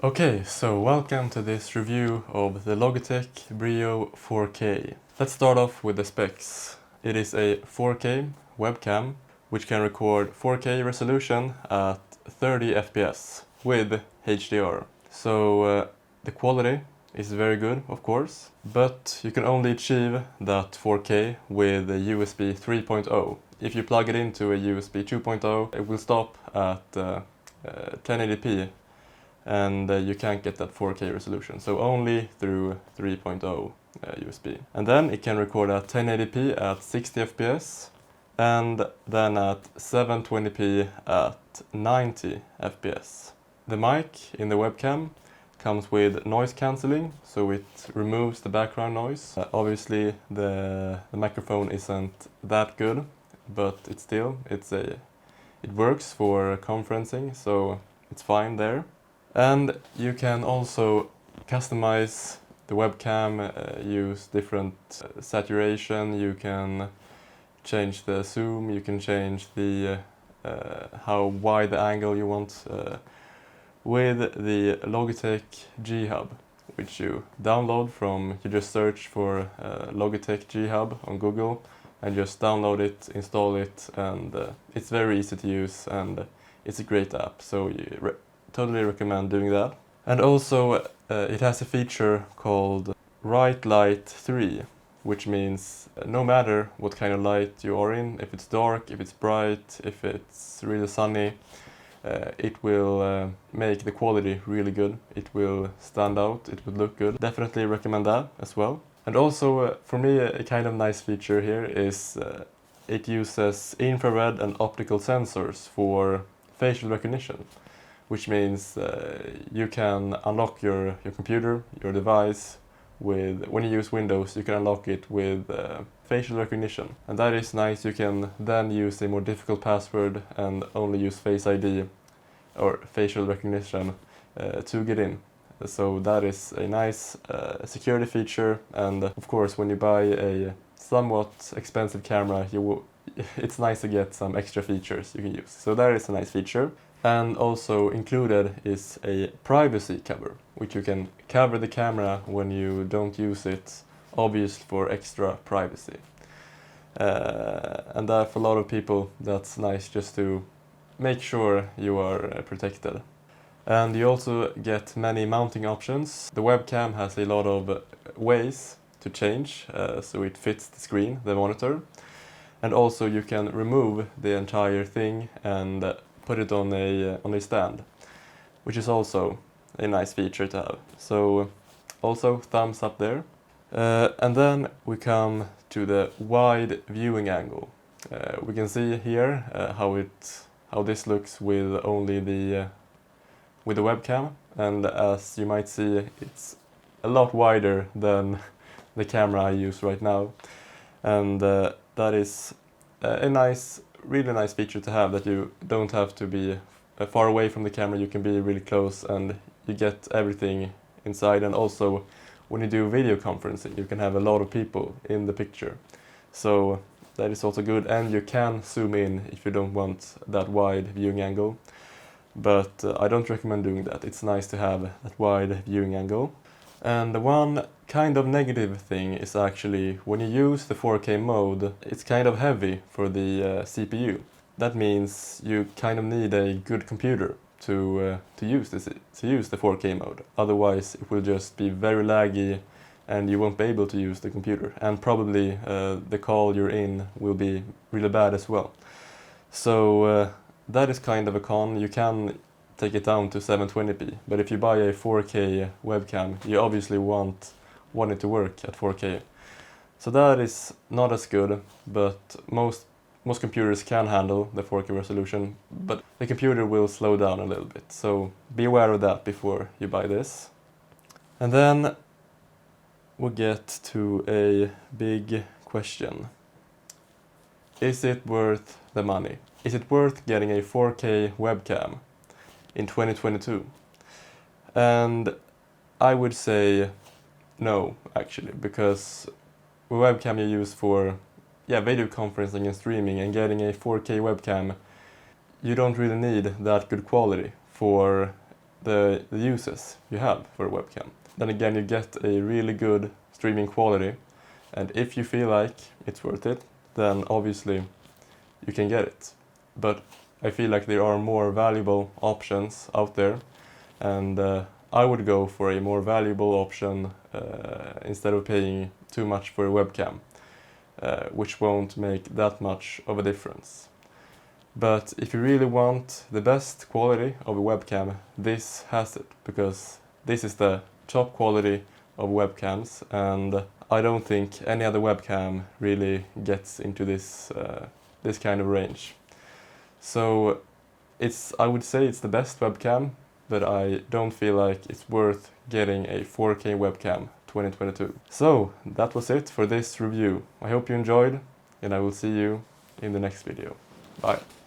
Okay, so welcome to this review of the Logitech Brio 4K. Let's start off with the specs. It is a 4K webcam which can record 4K resolution at 30 FPS with HDR. So the quality is very good, of course, but you can only achieve that 4K with a USB 3.0. If you plug it into a USB 2.0, it will stop at 1080p. And you can't get that 4K resolution, so only through 3.0 USB. And then it can record at 1080p at 60 FPS, and then at 720p at 90 FPS. The mic in the webcam comes with noise cancelling, so it removes the background noise. Obviously the microphone isn't that good, but it works for conferencing, so it's fine there. And you can also customize the webcam, use different saturation, you can change the zoom, you can change the how wide the angle you want with the Logitech G Hub, which you download from, you just search for Logitech G Hub on Google and just download it, install it, and it's very easy to use and it's a great app, so totally recommend doing that. And also it has a feature called Bright Light 3, which means no matter what kind of light you are in, if it's dark, if it's bright, if it's really sunny, it will make the quality really good. It will stand out, it will look good. Definitely recommend that as well. And also for me a kind of nice feature here is it uses infrared and optical sensors for facial recognition, which means you can unlock your computer, your device, when you use Windows, you can unlock it with facial recognition. And that is nice. You can then use a more difficult password and only use Face ID or facial recognition to get in. So that is a nice security feature, and of course when you buy a somewhat expensive camera, it's nice to get some extra features you can use. So that is a nice feature. And also included is a privacy cover, which you can cover the camera when you don't use it, obviously for extra privacy. And that for a lot of people that's nice, just to make sure you are protected. And you also get many mounting options. The webcam has a lot of ways to change, so it fits the screen, the monitor. And also you can remove the entire thing and put it on a stand, which is also a nice feature to have. So also thumbs up there. And then we come to the wide viewing angle. We can see here how this looks with only the webcam, and as you might see, it's a lot wider than the camera I use right now, and that is really nice feature to have, that you don't have to be far away from the camera, you can be really close and you get everything inside. And also when you do video conferencing, you can have a lot of people in the picture, so that is also good. And you can zoom in if you don't want that wide viewing angle, but I don't recommend doing that. It's nice to have that wide viewing angle. And the one kind of negative thing is actually when you use the 4K mode, it's kind of heavy for the CPU. That means you kind of need a good computer to use the 4K mode. Otherwise it will just be very laggy and you won't be able to use the computer. And probably the call you're in will be really bad as well. So that is kind of a con. You can take it down to 720p, but if you buy a 4K webcam, you obviously want it to work at 4K. So that is not as good, but most computers can handle the 4K resolution, but the computer will slow down a little bit, so be aware of that before you buy this. And then we get to a big question. Is it worth the money? Is it worth getting a 4K webcam in 2022? And I would say no, actually, because the webcam you use for video conferencing and streaming, and getting a 4K webcam, you don't really need that good quality for the uses you have for a webcam. Then again, you get a really good streaming quality, and if you feel like it's worth it, then obviously you can get it. But I feel like there are more valuable options out there, and I would go for a more valuable option instead of paying too much for a webcam, which won't make that much of a difference. But if you really want the best quality of a webcam, this has it, because this is the top quality of webcams, and I don't think any other webcam really gets into this this kind of range. So I would say it's the best webcam, but I don't feel like it's worth getting a 4K webcam 2022. So that was it for this review. I hope you enjoyed, and I will see you in the next video. Bye.